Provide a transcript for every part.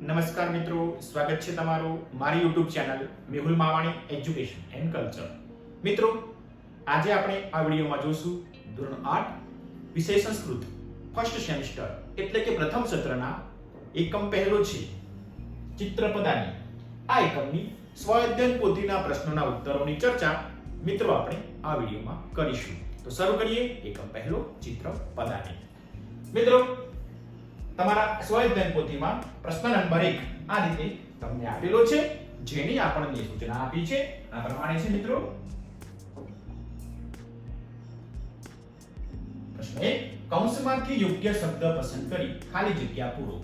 નમસ્કાર મિત્રો, સ્વાગત છે તમારું મારી YouTube channel Mehul Mavani education and culture. મિત્રો, આજે આપણે આ વિડિયોમાં જોશું ધોરણ 8 વિષય સંસ્કૃત ફર્સ્ટ સેમિસ્ટર એટલે કે પ્રથમ સત્રના એકમ પહેલો છે ચિત્રપદાની. આ એકમની સ્વઅધ્યયન પોથીના પ્રશ્નોના ઉત્તરોની ચર્ચા મિત્રો આપણે આ વિડિયોમાં કરીશું. તો શરૂ કરીએ એકમ પહેલો ચિત્રપદાની. મિત્રો, તમારા સ્વઅધ્યયન પોથીમાં પ્રશ્ન નંબર 1 આ રીતે તમને આપેલો છે, જેની આપણને સૂચના આપી છે આ પ્રમાણે છે મિત્રો. પ્રશ્ન 1, કૌંસમાંથી યોગ્ય શબ્દ પસંદ કરી ખાલી જગ્યા પૂરો.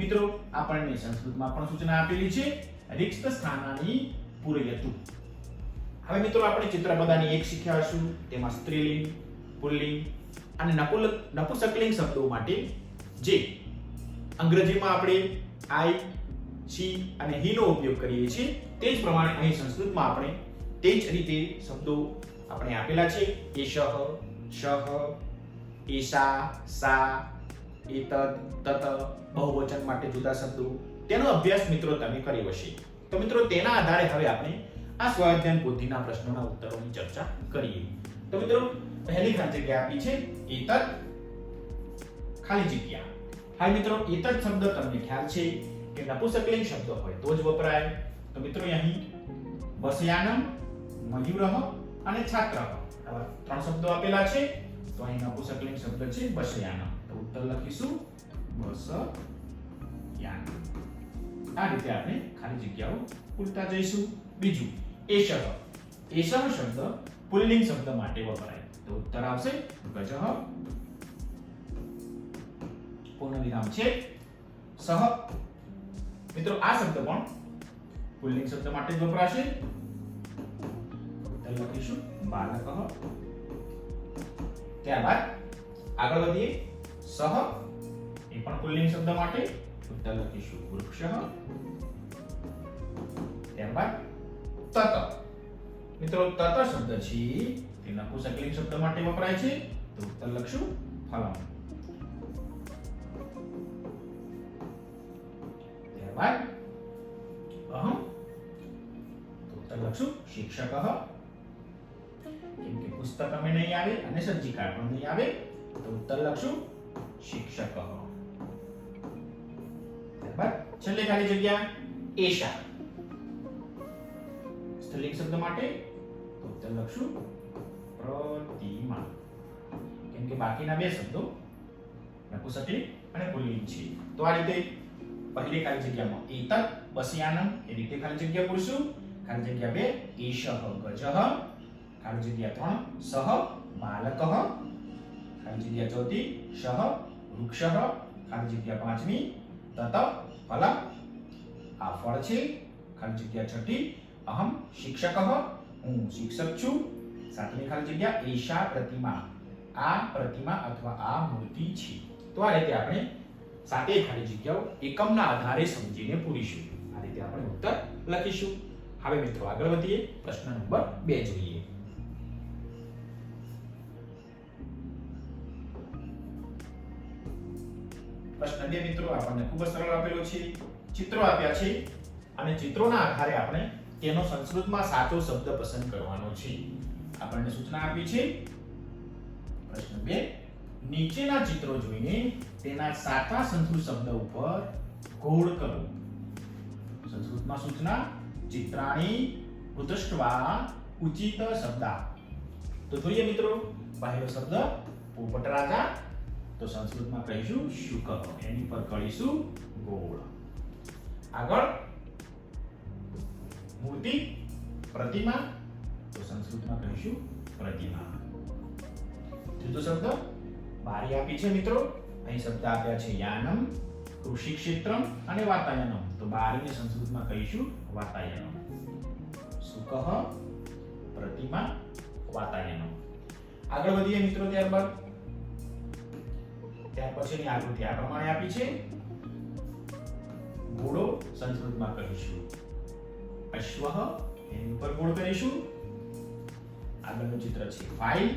મિત્રો, આપણને સંસ્કૃતમાં પણ સૂચના આપેલી છે રિક્ત સ્થાનાની પૂરયતુ. હવે મિત્રો, આપણે ચિત્રપદાની એક શીખ્યા હશું. તેમાં સ્ત્રીલિંગ, પુલ્લિંગ અને નપુંસકલિંગ શબ્દો માટે જે અંગ્રેજીમાં આપણે આઈ, શી અને હી નો ઉપયોગ કરીએ છીએ, તે જ પ્રમાણે અહીં સંસ્કૃતમાં આપણે તે જ રીતે શબ્દો આપણે આપેલા છે. એશઃ, શઃ, એશા, સા, એતદ, તત, બહુવચન માટે જુદા શબ્દો, તેનો અભ્યાસ મિત્રો તમે કર્યો હશે. તો મિત્રો, તેના આધારે હવે આપણે આ સ્વઅધ્યયન પોથીના પ્રશ્નોના ઉત્તરોની ચર્ચા કરીએ. તો મિત્રો, પહેલી ખાલી જગ્યા આપી છે એતદ ખાલી જગ્યા. હા મિત્રો, એતદ શબ્દ તમને ખ્યાલ છે કે નપુંસકલિંગ શબ્દ હોય તો જ વપરાય. તો મિત્રો, અહીં વસયાનમ, મયુરઃ અને છાત્રઃ આવા ત્રણ શબ્દો આપેલા છે. તો અહીં નપુંસકલિંગ શબ્દ છે વસયાનમ. તો ઉત્તર લખીશું વસયાનમ. આ રીતે આપણે ખાલી જગ્યાઓ પૂરતા જઈશું. બીજું એશઃ. એશઃ શબ્દ પુલ્લિંગ શબ્દ માટે વપરાય. તો ઉત્તર આવશે ગજઃ. પૂર્ણ વિરામ છે સહ. મિત્રો, આ શબ્દ પણ પુલ્લિંગ શબ્દ માટે જ વપરાશે. ઉત્તર લખીશું બાલકઃ. ત્યારબાદ આગળ વધીએ. સહ એ પણ પુલ્લિંગ શબ્દ માટે. ઉત્તર લખીશું વૃક્ષઃ. ત્યારબાદ તત. મિત્રો, તત શબ્દ છે તે નપુંસકલિંગ શબ્દ માટે વપરાય છે. તો ઉત્તર લખશું ફલમ. ત્યારબાદ અહમ. તો ઉત્તર લખશું શિક્ષકઃ. કેમ કે પુસ્તક અમે નહીં આવે અને સજ્જિકા પણ નહીં આવે, તો ઉત્તર લખશું શિક્ષકઃ. ત્યારબાદ છેલ્લે ખાલી જગ્યા એશા સ્ત્રીલિંગ શબ્દ માટે. તો ઉત્તર લખશું પ્રતિમા. કેમ કે બાકીના બે શબ્દો નપુંસકલિંગ અને પુલ્લિંગ છે. તો આ રીતે પહેલી ખાલી જગ્યામાં એતદ વસયાનમ એ રીતે ખાલી જગ્યા પૂરશું. ખાલી જગ્યા 2 એશઃ ગજઃ. ખાલી જગ્યા 3 સહ બાલકઃ. ખાલી જગ્યા 4 શઃ વૃક્ષઃ. ખાલી જગ્યા 5મી તત ફલમ. આ ફળ છે. ખાલી જગ્યા 6 અહમ શિક્ષકઃ. હું શિક્ષક છું. 7મી ખાલી જગ્યા એશા પ્રતિમા. આ પ્રતિમા અથવા આ મૂર્તિ છે. તો આ રીતે આપણે સાતે ખાલી જગ્યાઓ એકમના આધારે સમજીને પૂરીશું. આ રીતે આપણે ઉત્તર લખીશું. હવે મિત્રો, આગળ વધીએ. પ્રશ્ન નંબર 2 જોઈએ. પ્રશ્ન 2 મિત્રો આપણને ખૂબ જ સરળ આપેલો છે. ચિત્રો આપ્યા છે અને ચિત્રોના આધારે આપણે તેનો સંસ્કૃતમાં સાચો શબ્દ પસંદ કરવાનો છે. આપણને સૂચના આપી છે. પ્રશ્ન 2, નીચેના ચિત્રો જોઈને તેના સાચા સંસ્કૃત શબ્દ ઉપર ગોળ કરો. સંસ્કૃતમાં સૂચના ચિત્રાણી કૃતષ્ટવા ઉચિત શબ્દા. તો જોઈએ મિત્રો, પહેલો શબ્દ પોપટ રાજા. તો સંસ્કૃતમાં કહીશું શુક. એની પર કરીશું ગોળ. આગળ મૂર્તિ પ્રતિમા. તો સંસ્કૃતમાં કહીશું પ્રતિમા. ત્રીજો શબ્દ બારી આપી છે મિત્રો. અહીં શબ્દ આપ્યા છે યાનમ, કૃષિ ક્ષેત્રમ અને વાતાયનમ. તો બારીને સંસ્કૃતમાં કહીશું વાતાયનમ. સુકઃ પ્રતિમા વાતાયનમ. આગળ વધીએ મિત્રો. ત્યાર પછીની આકૃતિ આ પ્રમાણે આપી છે. ઘોડો સંસ્કૃતમાં કહીશું અશ્વઃ. એની ઉપર ગોળ કરીશું. આગળનું ચિત્ર છે ફાઇલ.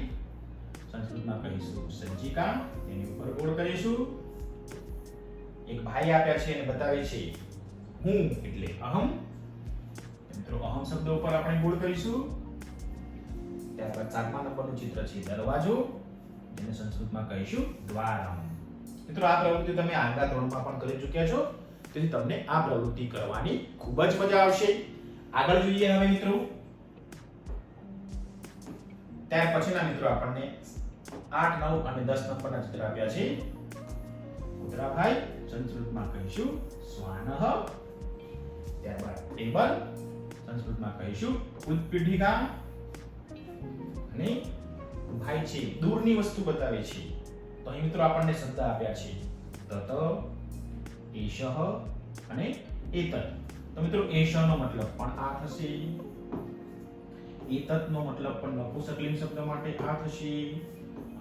સંસ્કૃતમાં કહીશું સજ્જિકા. એની ઉપર ગોળ કરીશું. એક ભાઈ આપ્યા છે અને બતાવે છે હું એટલે અહમ. મિત્રો અહમ શબ્દ ઉપર આપણે બોર્ડ કરીશું. ત્યારબાદ 7મા નંબરનું ચિત્ર છે દરવાજો, જેને સંસ્કૃતમાં કહીશું દ્વારમ. મિત્રો આ પ્રવૃત્તિ તમે આગલા ધોરણમાં પણ કરી ચૂક્યા છો, તેથી તમને આ પ્રવૃત્તિ કરવાની ખૂબ જ મજા આવશે. આગળ જોઈએ હવે મિત્રો. ત્યાર પછીના મિત્રો આપણને 8, 9 અને 10 નંબરના ચિત્ર આપ્યા છે. કૂતરાભાઈ, સંસ્કૃતમાં કહીશું શ્વાનઃ. ત્યારબાદ ટેબલ, સંસ્કૃતમાં કહીશું ઉત્પીઠિકા. અને ભાઈ છે, દૂરની વસ્તુ બતાવે છે, તો અહીં મિત્રો આપણને શબ્દ આપ્યા છે તત, એષઃ અને એતત. તો મિત્રો એષ નો મતલબ પણ આ થશે, એતત નો મતલબ પણ નપુંસકલિંગ શબ્દ માટે આ થશે,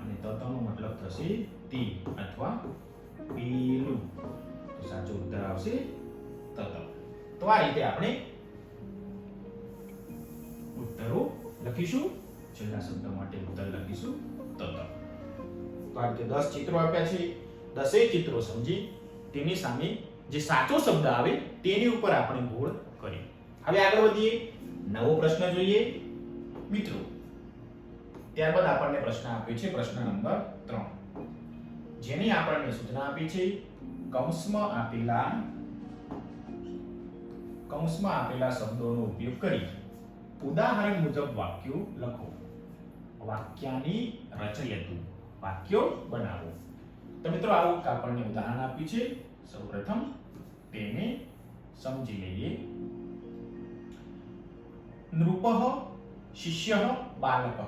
અને તત નો મતલબ થશે તે અથવા પેલું. તો સાચો ઉત્તર આવશે તત. તો આ રીતે આપણે ઉત્તરો લખીશું. છેલ્લા શબ્દ માટે ઉત્તર લખીશું તત. તો આ રીતે 10 ચિત્રો આપ્યા છે. 10 ચિત્રો સમજી તેની સામે જે સાચો શબ્દ આવે તેની ઉપર આપણે ગોળ કરીએ. હવે આગળ વધીએ. નવો પ્રશ્ન જોઈએ મિત્રો. ત્યારબાદ આપણને પ્રશ્ન આપ્યો છે, પ્રશ્ન નંબર 3, જેની આપણને સૂચના આપી છે કૌંસમાં આપેલા શબ્દોનો ઉપયોગ કરી ઉદાહરણ મુજબ વાક્યો લખો. વાક્યાની રચયતુ, વાક્યો બનાવો. તો મિત્રો આવું આપણને ઉદાહરણ આપ્યું છે. સૌપ્રથમ તેને સમજી લઈએ. નૃપઃ શિષ્યઃ બાલકઃ.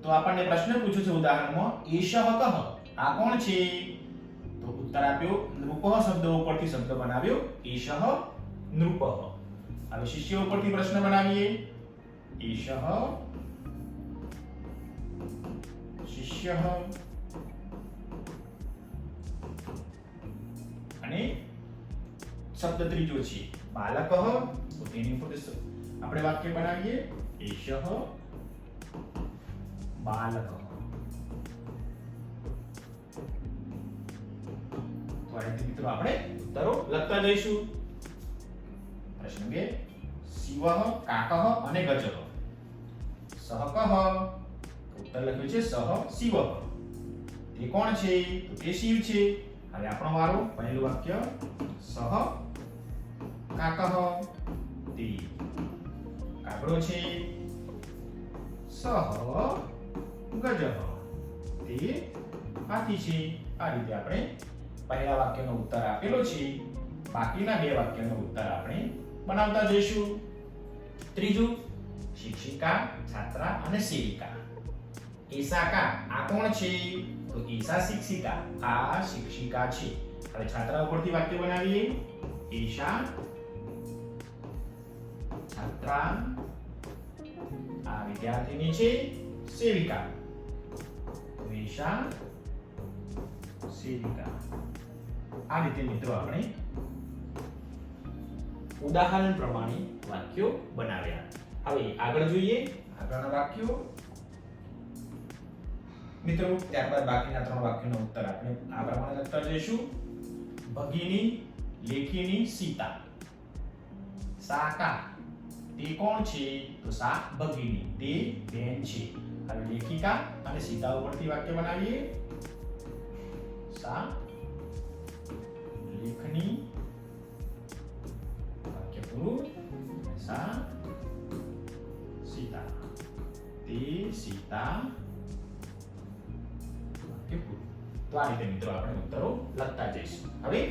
તો આપણને પ્રશ્ન પૂછ્યો છે ઉદાહરણમાં એષઃ કઃ, આ કોણ છે? તો ઉત્તર આપ્યો નૃપઃ શબ્દ ઉપરથી શબ્દ બનાવ્યો એષઃ નૃપઃ. હવે શિષ્ય ઉપરથી પ્રશ્ન બનાવીએ. એષઃ શિષ્યઃ. અને શબ્દ ત્રીજો છે બાલકઃ. તો તેની ઉપર આપણે વાક્ય બનાવીએ એષઃ બાલકઃ. તો આ રીતે મિત્રો આપણે ઉત્તરો લખતા જઈશું. પ્રશ્ન 2, શિવઃ કાકઃ અને ગજઃ. સહ કઃ. ઉત્તર લખ્યું છે સહ શિવઃ. તે કોણ છે? તો તે શિવ છે. હવે આપણો વારો. પહેલું વાક્ય સહ કાકઃ, તે કાગડો છે. સહ ગજઃ, તે હાથી છે. આ રીતે આપણે પહેલા વાક્યનો ઉત્તર આપેલો છે. બાકીના 2 વાક્યનો ઉત્તર આપણે બનાવતા જઈશું. ત્રીજું શિક્ષિકા, છાત્રા અને સેવિકા. એસા કા, આ કોણ છે? તો એસા શિક્ષિકા, આ શિક્ષિકા છે. હવે છાત્રા ઉપરથી વાક્ય બનાવીએ. એશા છાત્રા, આ વિદ્યાર્થીની છે. સેવિકા, એશા સેવિકા. આ રીતે મિત્રો આપણે ઉદાહરણ પ્રમાણે વાક્યો બનાવ્યા. હવે આગળ જોઈએ આગળના વાક્યો મિત્રો. ત્યારબાદ બાકીના 3 વાક્યોનો ઉત્તર આપણે આ પ્રમાણે લખતા જઈશું. ભગિની, લેખિની, સીતા. સાકા, તે કોણ છે? તો સા ભગિની, તે બેન છે. હવે લેખિકા અને સીતા ઉપરથી વાક્ય બનાવીએ. સા લેખની, વાક્ય પૂરું. સા સીતા, તે સીતા, વાક્ય પૂરું. તો આ રીતે મિત્રો આપણે ઉત્તરો લખતા જઈશું. હવે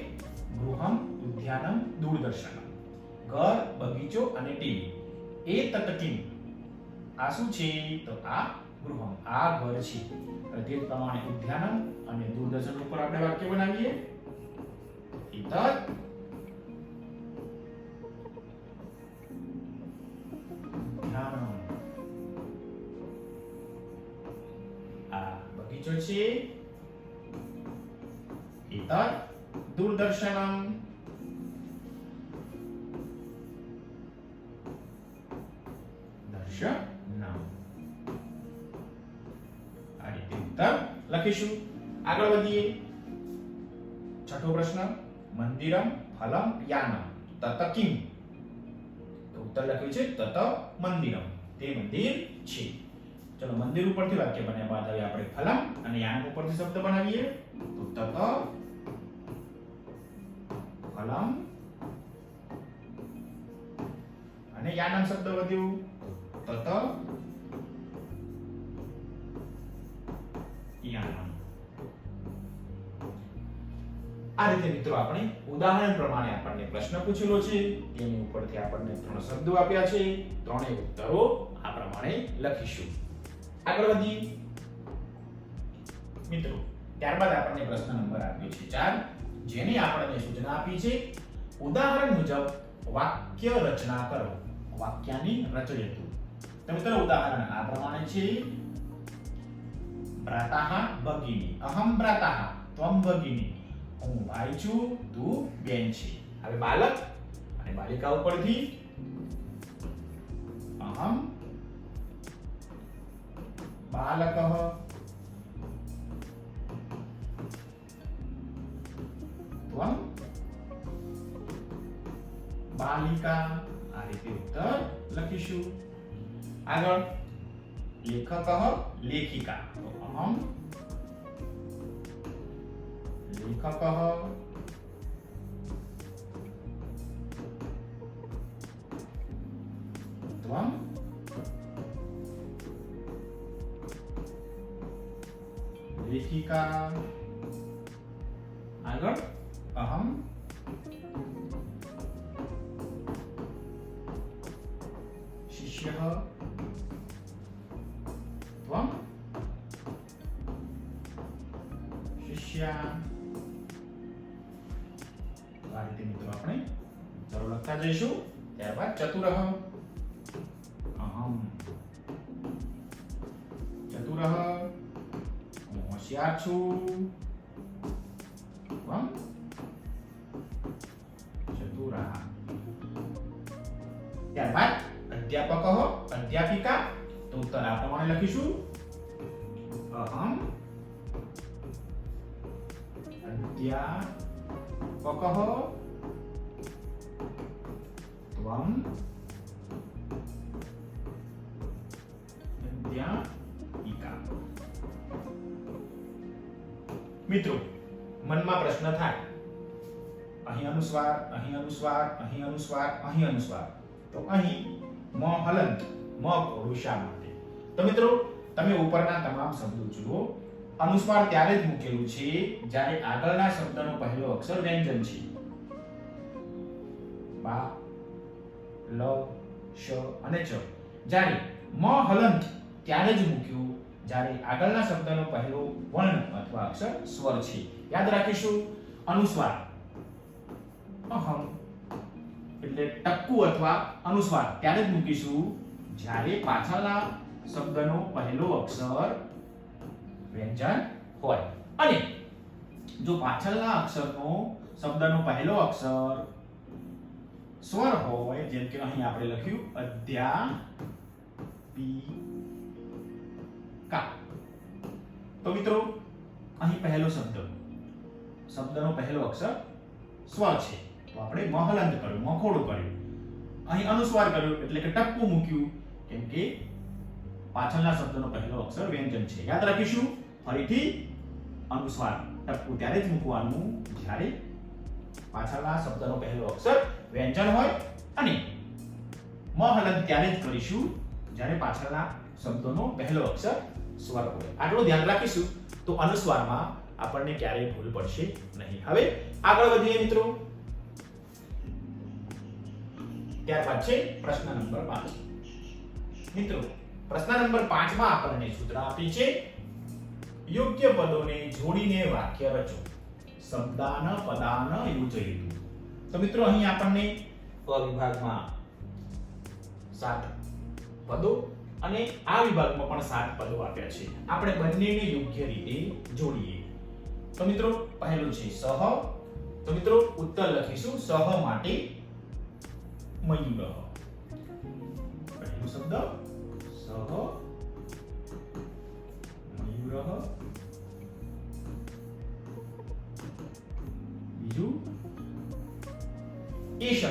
ગૃહમ, ઉદ્યાનમ, દૂરદર્શનમ. ઘર, બગીચો અને ટીવી. એ તતકિમ, આ શું છે? તો આ ગૃહમ, આ ઘર છે. તે પ્રમાણે ઉદ્યાનમ અને દૂરદર્શન ઉપર આપણે વાક્ય બનાવીએ. એતત ઉદ્યાનમ, આ બગીચો છે. એતત દૂરદર્શનમ. દર્શનમ. આ રીતે ઉત્તર લખીશું. આગળ વધીએ. છઠ્ઠો પ્રશ્ન મંદિરમ, ફલમ, યાનમ. તત કિમ? તો ઉત્તર લખ્યું છે તત મંદિરમ, તે મંદિર છે. ચલો મંદિર ઉપરથી વાક્ય બન્યા બાદ હવે આપણે ફલમ અને યાનમ ઉપરથી શબ્દ બનાવીએ. તો તત ફલમ અને યાનમ શબ્દ વધ્યું તત યાનમ. આ રીતે મિત્રો આપણે ઉદાહરણ પ્રમાણે આપણને પ્રશ્ન પૂછેલો છે, તેની ઉપરથી આપણને 3 શબ્દો આપ્યા છે, ત્રણેય ઉત્તરો આ પ્રમાણે લખીશું. આગળ વધીએ મિત્રો. ત્યારબાદ આપણને પ્રશ્ન નંબર આપ્યો છે 4, જેની આપણને સૂચના આપી છે ઉદાહરણ મુજબ વાક્ય રચના કરો. વાક્યની રચયતુ. તો મિત્રો ઉદાહરણ આ પ્રમાણે છે. ભ્રાતાઃ ભગિની, અહમ ભ્રાતાઃ ત્વમ ભગિની. હું ભાઈ છું, તું બેન છે. હવે બાલક અને બાલિકા ઉપરથી અહમ બાલકઃ ત્વમ બાલિકા. આ રીતે ઉત્તર લખીશું. આગળ લેખકઃ લેખિકા. તો અહમ લેખકઃ ત્વમ લેખિકા. આગળ અહમ શિષ્યઃ ત્વમ શિષ્યા. આ રીતે મિત્રો આપણે ઉત્તરો લખતા જઈશું. ત્યારબાદ ચતુરઃ. અહમ ચતુરઃ, હું હોશિયાર છું, ત્વમ ચતુરઃ. ત્યારબાદ અધ્યાપકઃ અધ્યાપિકા. તો ઉત્તર આ પ્રમાણે લખીશું. અહમ અધ્યાપકઃ ત્વમ અધ્યાપિકા. મિત્રો મનમાં પ્રશ્ન થાય, અહીં અનુસ્વાર, અહીં અનુસ્વાર, અહીં અનુસ્વાર, અહીં અનુસ્વાર, તો અહીં મ હલંત, મ કોડું શા માટે? તો મિત્રો તમે ઉપરના તમામ શબ્દો જુઓ. અનુસ્વાર ત્યારે જ મૂકેલું છે જ્યારે આગળના શબ્દનો પહેલો અક્ષર વ્યંજન છે. બા, લ, શ અને ચ. જ્યારે મ હલંત ત્યારે જ મૂક્યું જ્યારે આગળના શબ્દનો પહેલો વર્ણ અથવા અક્ષર સ્વર છે. યાદ રાખીશું. અનુસ્વાર અહમ એટલે ટક્કુ અથવા અનુસ્વાર ત્યારે જ મૂકીશું જ્યારે પાછળના શબ્દનો પહેલો અક્ષર વ્યંજન હોય. અને જો પાછળના અક્ષરનો શબ્દનો પહેલો અક્ષર સ્વર હોય, જેમ કે અહીં આપણે લખ્યું અધ્યાપિકા, તો મિત્રો અહીં પહેલો શબ્દનો પહેલો અક્ષર સ્વર છે, તો આપણે મ હલંત કર્યું, મ ખોડું કર્યું. અહીં અનુસ્વાર કર્યું એટલે કે ટપ્પું મૂક્યું, કેમ કે પાછળના શબ્દનો પહેલો અક્ષર વ્યંજન છે. યાદ રાખીશું. ફરીથી અનુસ્વાર ટપ્પું ત્યારે જ મૂકવાનું જ્યારે પાછળના શબ્દનો પહેલો અક્ષર વ્યંજન હોય, અને મ હલંત ત્યારે જ કરીશું જ્યારે પાછળના શબ્દનો પહેલો અક્ષર સ્વર હોય. આટલું ધ્યાન રાખીશું તો અનુસ્વારમાં આપણને ક્યારેય ભૂલ પડશે નહીં. હવે આગળ વધીએ મિત્રો. ત્યારબાદ છે પ્રશ્ન નંબર 5. મિત્રો પ્રશ્ન નંબર 5 માં આપણને સૂત્ર આપી છે યોગ્ય પદોને જોડીને વાક્ય રચો. શબ્દાન પદાન યોજયતુ. તો મિત્રો અહીં આપણને અ વિભાગમાં 7 પદો અને આ વિભાગમાં પણ 7 પદો આપ્યા છે. આપણે બંનેને યોગ્ય રીતે જોડીએ. તો મિત્રો પહેલું છે સહ. તો મિત્રો ઉત્તર લખીશું સહ માટે મયુરઃ. પહેલો શબ્દ સહ મયુરઃ. બીજું એષઃ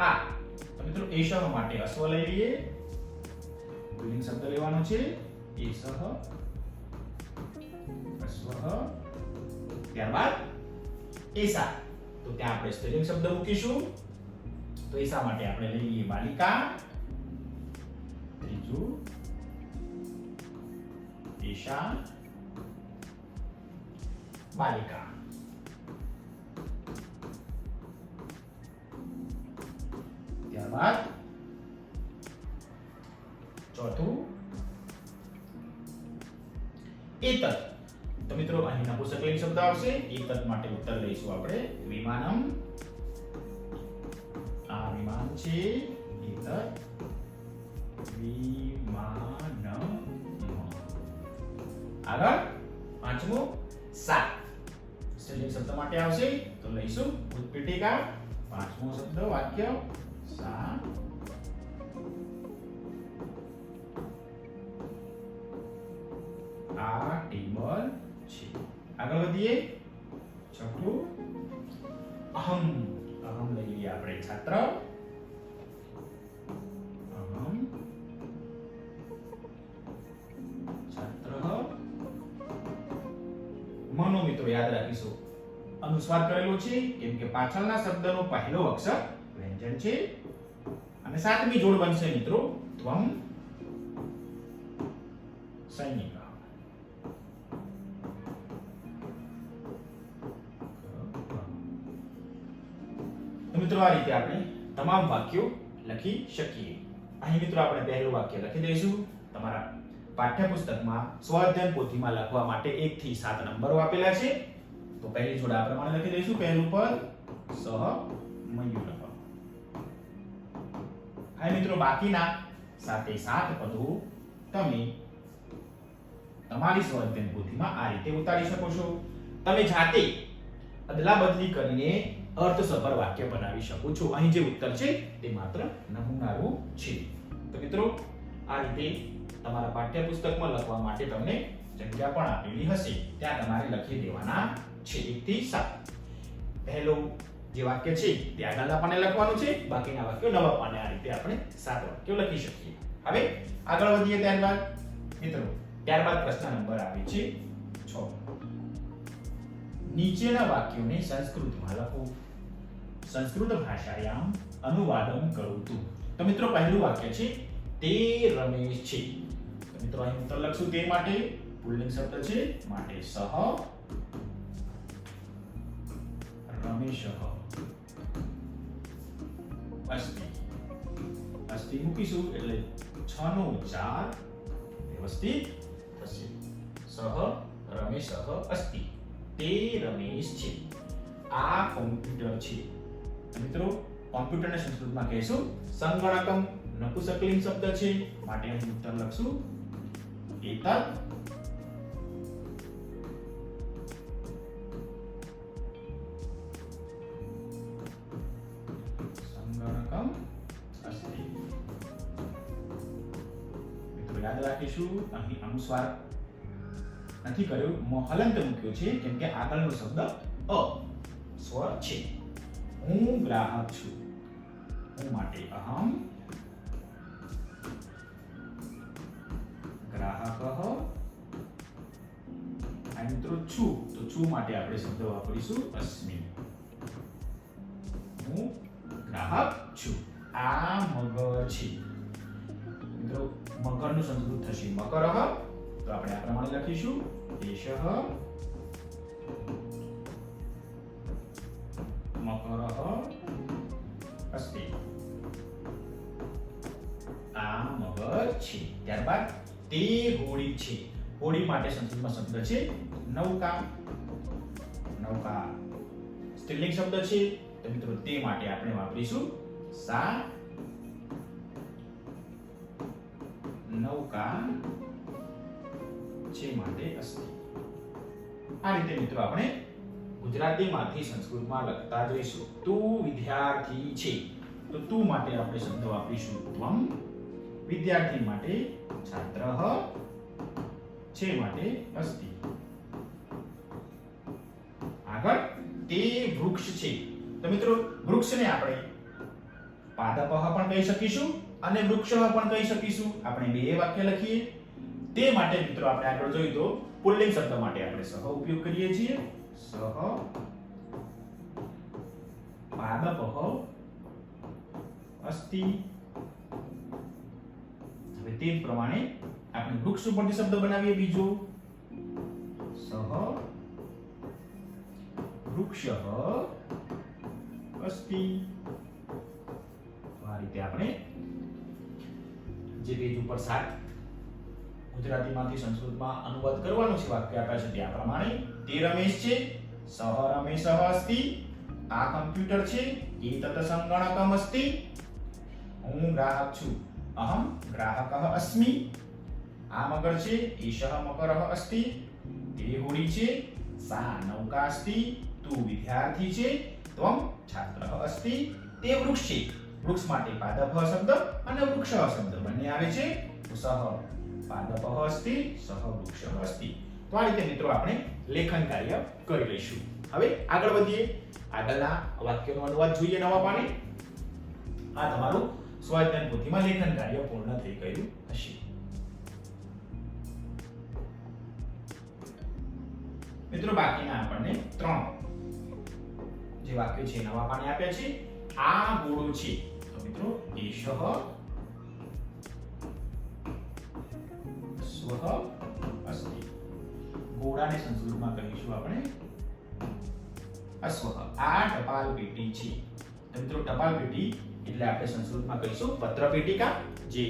આ તો મિત્રો એષઃ માટે અશ્વ લઈ લઈએ પુલ્લિંગ શબ્દ લેવાનો છે એષઃ અશ્વ ત્યારબાદ એષા તો ત્યાં આપણે સ્ત્રીલિંગ શબ્દ મૂકીશું તો એષા માટે આપણે લઈ લઈએ બાલિકા ત્રીજું એષા બાલિકા ત્યારબાદ ચોથું એતત તો મિત્રો અહીં નપુંસકલિંગ શબ્દ આવશે એતત માટે ઉત્તર લઈશું આપણે વિમાનમ આ વિમાન છે એતત વિમાનમ આગળ પાંચમું સા સ્ત્રીલિંગ શબ્દ માટે આવશે તો લઈશું ઉત્પીઠિકા પાંચમો શબ્દ વાક્ય સા આ ટેબલ છે આગળ વધીએ છઠ્ઠું અહમ અહમ લઈ લઈએ આપણે છાત્ર અહમ છાત્ર મનો મિત્રો યાદ રાખીશું અનુસ્વાર કરેલો છે કેમ કે પાછળના શબ્દનો પહેલો અક્ષર વ્યંજન છે અને સાતમી જોડ બનશે મિત્રો ત્વમ સૈનિક મિત્રો આ રીતે આપણે તમામ વાક્યો લખી શકીએ અહીં મિત્રો આપણે પહેલું વાક્ય લખી દઈશું તમારા પાઠ્યપુસ્તકમાં સ્વાધ્યાય પોથીમાં લખવા માટે 1 થી 7 નંબરો આપેલા છે તો પહેલી જોડ આ પ્રમાણે લખી દઈશું પહેલું પદ સહ મયુરઃ હવે મિત્રો બાકીના 7 પદો તમે તમારી સ્વાધ્યાય પોથીમાં આ રીતે ઉતારી શકો છો તમે જાતે અદલા બદલી કરીને અર્થસભર વાક્ય બનાવી શકો છો અહીં જે ઉત્તર છે તે માત્ર નમૂનારૂપ છે તો મિત્રો આ રીતે તમારા પાઠ્યપુસ્તકમાં લખવા માટે તમને જગ્યા પણ આપેલી હશે ત્યાં તમારે લખી દેવાના છે 1 થી 7 પહેલું જે વાક્ય છે તે આગળના પાને લખવાનું છે બાકીના વાક્યો નવા પાને આ રીતે આપણે 7 વાક્યો લખી શકીએ હવે આગળ વધીએ ત્યારબાદ મિત્રો ત્યારબાદ પ્રશ્ન નંબર આવે છે 6 નીચેના વાક્યોને સંસ્કૃતમાં લખો સંસ્કૃત ભાષાયામ અનુવાદમ કરોતુ તો મિત્રો પહેલું વાક્ય છે તે રમેશ છે તો મિત્રો અહીં ઉત્તર લખશું તે માટે પુલ્લિંગ શબ્દ છે માટે સહ રમેશઃ અસ્તિ અસ્તિ મૂકીશું એટલે 6 નો ઉચ્ચાર વ્યવસ્થિત થશે સહ રમેશઃ અસ્તિ તે રમેશ છે આ કોમ્પ્યુટર છે મિત્રો કોમ્પ્યુટરને સંસ્કૃતમાં કહીશું સંગણકમ નપુંસકલિંગ શબ્દ છે માટે અહીં ઉત્તર લખશું એતત સંગણકમ અસ્તિ મિત્રો યાદ રાખીશું અહીં અનુસ્વાર નથી કર્યો હલંત મૂક્યો છે કેમ કે આગળનો શબ્દ અ સ્વર છે હું ગ્રાહક છું હું માટે અહમ ગ્રાહકઃ આ મિત્રો છું તો છું માટે આપણે શબ્દ વાપરીશું અસ્મિ હું ગ્રાહક છું આ મગર છે મિત્રો મગરનું સંસ્કૃત થશે મકરઃ તો આપણે આ પ્રમાણે લખીશું એષઃ મકરઃ અસ્તિ આ મગર છે ત્યારબાદ તે હોડી છે હોડી માટે સંસ્કૃતમાં શબ્દ છે નૌકા નૌકા સ્ત્રીલિંગ શબ્દ છે તો મિત્રો તે માટે આપણે વાપરીશું સા નૌકા છે માટે અસ્તિ આ રીતે મિત્રો આપણે ગુજરાતીમાંથી સંસ્કૃતમાં લખતા જઈશું તું વિદ્યાર્થી છે તો તું માટે આપણે શબ્દ વાપરીશું ત્વમ વિદ્યાર્થી માટે છાત્રઃ છે માટે અસ્તિ આગળ તે વૃક્ષ છે તો તો મિત્રો વૃક્ષને આપણે પાદપઃ પણ કહી શકીશું અને વૃક્ષઃ પણ કહી શકીશું. આપણે બે વાક્ય લખીએ. તે માટે મિત્રો આપણે આગળ જોયું તો પુલ્લિંગ શબ્દ માટે આપણે સહ ઉપયોગ કરીએ છીએ. સહ પાદપઃ અસ્તિ. હવે તે જ પ્રમાણે આપણે વૃક્ષ ઉપરથી શબ્દ બનાવીએ બીજો. સહ વૃક્ષઃ અસ્તિ. આ રીતે આપણે જે પેજ ઉપર 7 ગુજરાતીમાંથી સંસ્કૃતમાં અનુવાદ કરવાનું છે વાક્ય આપ્યા છે તે આ પ્રમાણે. તે રમેશ છે, સહ રમેશઃ અસ્તિ. આ કમ્પ્યુટર છે, એતત સંગણકમ અસ્તિ. હું ગ્રાહક છું, અહમ ગ્રાહકઃ અસ્મિ. આ મગર છે, એષઃ મકરઃ અસ્તિ. તે હોડી છે, સા નૌકા અસ્તિ. તું વિદ્યાર્થી છે, ત્વમ છાત્રઃ અસ્તિ. તે વૃક્ષ છે. વૃક્ષ માટે પાદપઃ શબ્દ અને વૃક્ષઃ શબ્દ બંને આવે છે. સહ પાદપઃ અસ્તિ, સહ વૃક્ષઃ અસ્તિ. તો આ રીતે મિત્રો આપણે લેખન કાર્ય કરી લઈશું. હવે આગળ વધીએ. આગળના વાક્યનો અનુવાદ જોઈએ નવા પાને. આ તમારું સ્વાધ્યાય પોથીમાં લેખન કાર્ય પૂર્ણ થઈ ગયું હશે. મિત્રો બાકીના આપણને 3 જે વાક્યો છે નવા પાને આપ્યા છે. આ ગોળો છે, તો મિત્રો એષઃ સ્વઃ અસ્તિ. ઘોડાને સંસ્કૃતમાં કહીશું આપણે અશ્વઃ. આ ટપાલ પેટી છે, તો મિત્રો ટપાલ પેટી એટલે આપણે સંસ્કૃતમાં કહીશું પત્ર પેટિકા, જે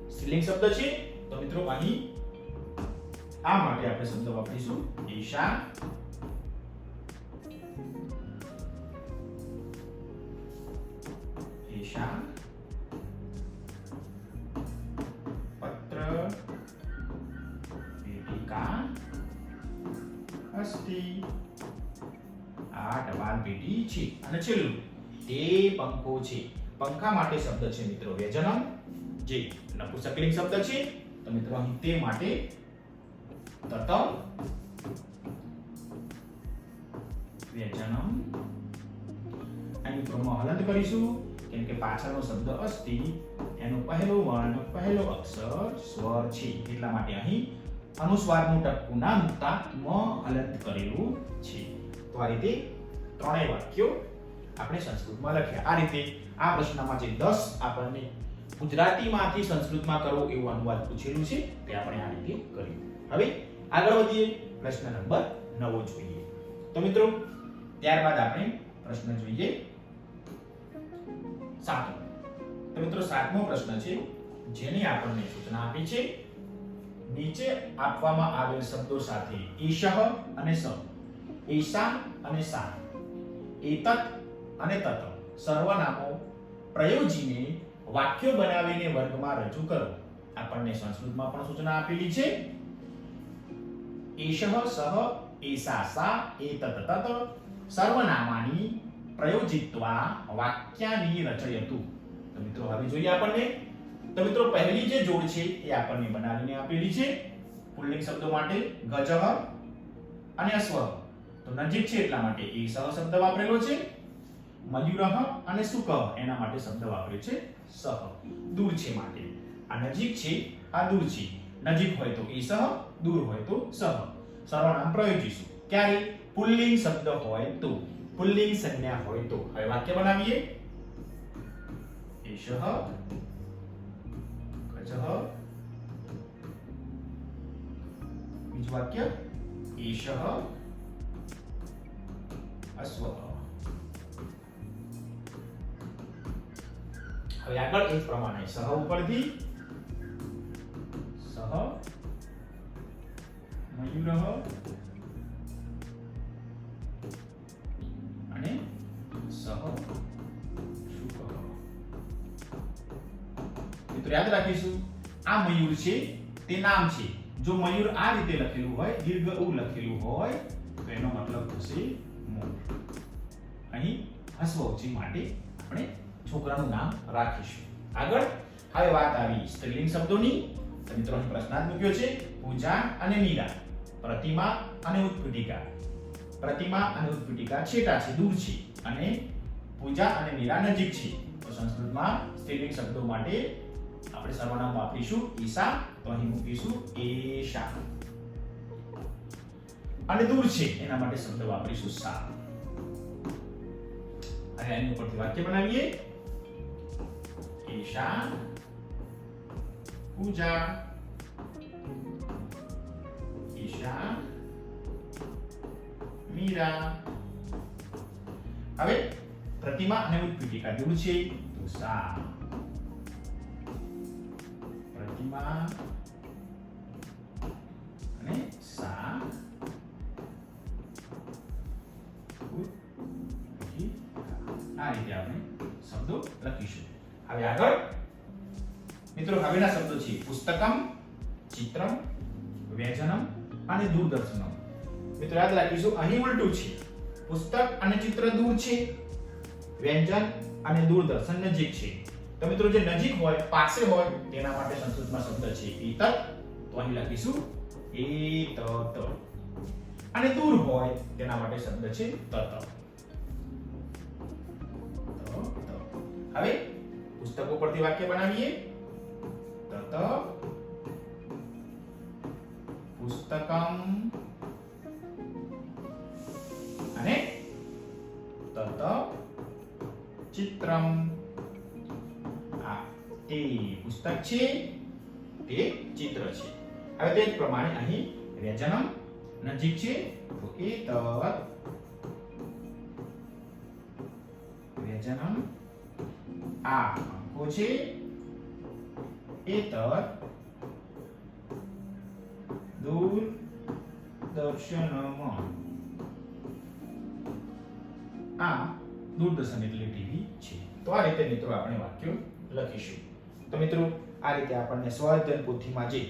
સ્ત્રીલિંગ શબ્દ છે. તો મિત્રો અહીં આ માટે આપણે શબ્દ વાપરીશું એષા. એષા પત્ર પેટિકા અસ્તિ. આ ટપાલ પેટી છે. અને છેલ્લું તે પંખો છે. પંખા માટે શબ્દ છે મિત્રો વ્યજનમ, જે નપુંસકલિંગ શબ્દ છે. તો મિત્રો અહીં તે માટે તત વ્યજનમ. અહીં ક્રમમાં હલન કરીશું કેમ કે પાછળનો શબ્દ અસ્તિ એનો પહેલો વર્ણ પહેલો અક્ષર સ્વર છે, એટલા માટે અહીં અનુસ્વારનું ટપકું ના મૂકતા મ હલન કરેલું છે. તો આ રીતે ત્રણેય વાક્યો આપણે સંસ્કૃતમાં લખ્યા. આ રીતે આ પ્રશ્નમાં જે 10 આપણને ગુજરાતીમાંથી સંસ્કૃતમાં કરો એવું અનુવાદ પૂછેલું છે તે આપણે આ રીતે કર્યું. હવે આગળ વધીએ. પ્રશ્ન નંબર 9 જોઈએ. તો મિત્રો ત્યારબાદ આપણે પ્રશ્ન જોઈએ 7. તો મિત્રો 7મો પ્રશ્ન છે જેની આપણને સૂચના આપી છે. નીચે આપવામાં આવેલ શબ્દો સાથે ઈશઃ અને સ, એષા અને સા, એતત અને તત સર્વનામો પ્રયોજીને વાક્યો બનાવીને વર્ગમાં રજૂ કરો. આપણને સંસ્કૃતમાં પણ સૂચના આપેલી છે. એષઃ સઃ, એષા સા, એતત તત સર્વનામાની પ્રયોજિત્વા વાક્યાની રચયતુ. તો મિત્રો હવે જોઈએ આપણને. તો મિત્રો પહેલી જે જોડ છે એ આપણને બનાવીને આપેલી છે. પુલ્લિંગ શબ્દો માટે ગજઃ અને અશ્વઃ. તો નજીક છે એટલા માટે એષઃ શબ્દ વાપરેલો છે. મયુરઃ અને શુકઃ એના માટે શબ્દ વાપર્યો છે સહ. દૂર છે માટે આ નજીક છે, આ દૂર છે. નજીક હોય તો એષઃ, દૂર હોય તો સહ. સર્વનામ પ્રયોજીશું ક્યારે? પુલ્લિંગ શબ્દ હોય તો, પુલ્લિંગ સંજ્ઞા હોય તો. હવે વાક્ય બનાવીએ. એષઃ ગજઃ. બીજું વાક્ય એષઃ અશ્વઃ. હવે આગળ એ જ પ્રમાણે સહ ઉપરથી સહ મયુરઃ અને સહ શુકઃ. મિત્રો યાદ રાખીશું આ મયુર છે તે નામ છે. જો મયુર આ રીતે લખેલું હોય, દીર્ઘ ઉ લખેલું હોય તો એનો મતલબ થશે મોર. અહીં હસવઉચી માટે આપણે છોકરાનું નામ રાખીશું. આગળ હવે વાત આવી સ્ત્રીલિંગ શબ્દોની. તો મિત્રો અહીં પ્રશ્નાર્થ મૂક્યો છે. પૂજા અને મીરા, પ્રતિમા અને ઉત્પીઠિકા. પ્રતિમા અને ઉત્પીઠિકા છેટા છે, દૂર છે, અને પૂજા અને મીરા નજીક છે, તો સંસ્કૃતમાં સ્ત્રીલિંગ શબ્દો માટે આપણે સર્વનામ વાપરીશું ઈશા, તો અહીં મૂકીશું એશા. અને દૂર છે એના માટે શબ્દ વાપરીશું સા. હવે એની ઉપરથી વાક્ય બનાવીએ. ઈશા પૂજા, ઈશા મીરા. હવે પ્રતિમા અને ઉત્પીઠિકા દૂર છે તો સા. પ્રતિમા અને સા આ રીતે આપણે શબ્દો લખીશું. હવે આગળ મિત્રો હવેના શબ્દો છે પુસ્તકમ, ચિત્રમ, વ્યંજનમ અને દૂરદર્શનમ. મિત્રો યાદ રાખીશું અહીં ઉલટું છે. પુસ્તક અને ચિત્ર દૂર છે, વ્યંજન અને દૂરદર્શન નજીક છે. તો મિત્રો જે નજીક હોય, પાસે હોય તેના માટે સંસ્કૃતમાં શબ્દ છે એતત, તો અહીં લખીશું એતત. અને દૂર હોય તેના માટે શબ્દ છે તત. હવે પુસ્તકો પરથી વાક્ય બનાવીએ. તત પુસ્તકમ અને તત ચિત્રમ. આ તે પુસ્તક છે, તે ચિત્ર છે. હવે તે જ પ્રમાણે અહીં વ્યંજનમ નજીક છે તો એતત વ્યંજનમ. આ અંકો છે એતત દૂરદર્શનમ. આ દૂરદર્શન એટલે ટીવી છે. તો આ રીતે મિત્રો આપણે વાક્યો લખીશું. તો મિત્રો આ રીતે આપણને સ્વાધ્યાય પોથીમાં જે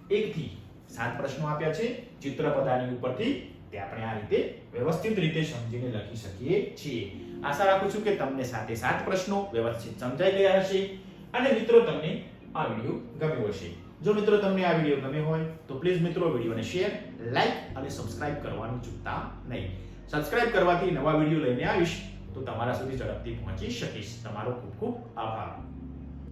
1 થી 7 પ્રશ્નો આપ્યા છે ચિત્રપદાની ઉપરથી, તે આપણે આ રીતે વ્યવસ્થિત રીતે સમજીને લખી શકીએ છીએ. આશા રાખું છું કે તમને 7 પ્રશ્નો વ્યવસ્થિત સમજાઈ ગયા હશે અને મિત્રો તમને આ વિડિયો ગમ્યો હશે. જો મિત્રો તમને આ વિડિયો ગમ્યો હોય તો પ્લીઝ મિત્રો વિડિયોને શેર, લાઈક અને સબસ્ક્રાઇબ કરવાનું ચૂકતા નહીં. સબસ્ક્રાઇબ કરવાથી નવા વિડિયો લઈને આવીશ તો તમારા સુધી ઝડપથી પહોંચી શકીશ. તમારો ખૂબ ખૂબ આભાર.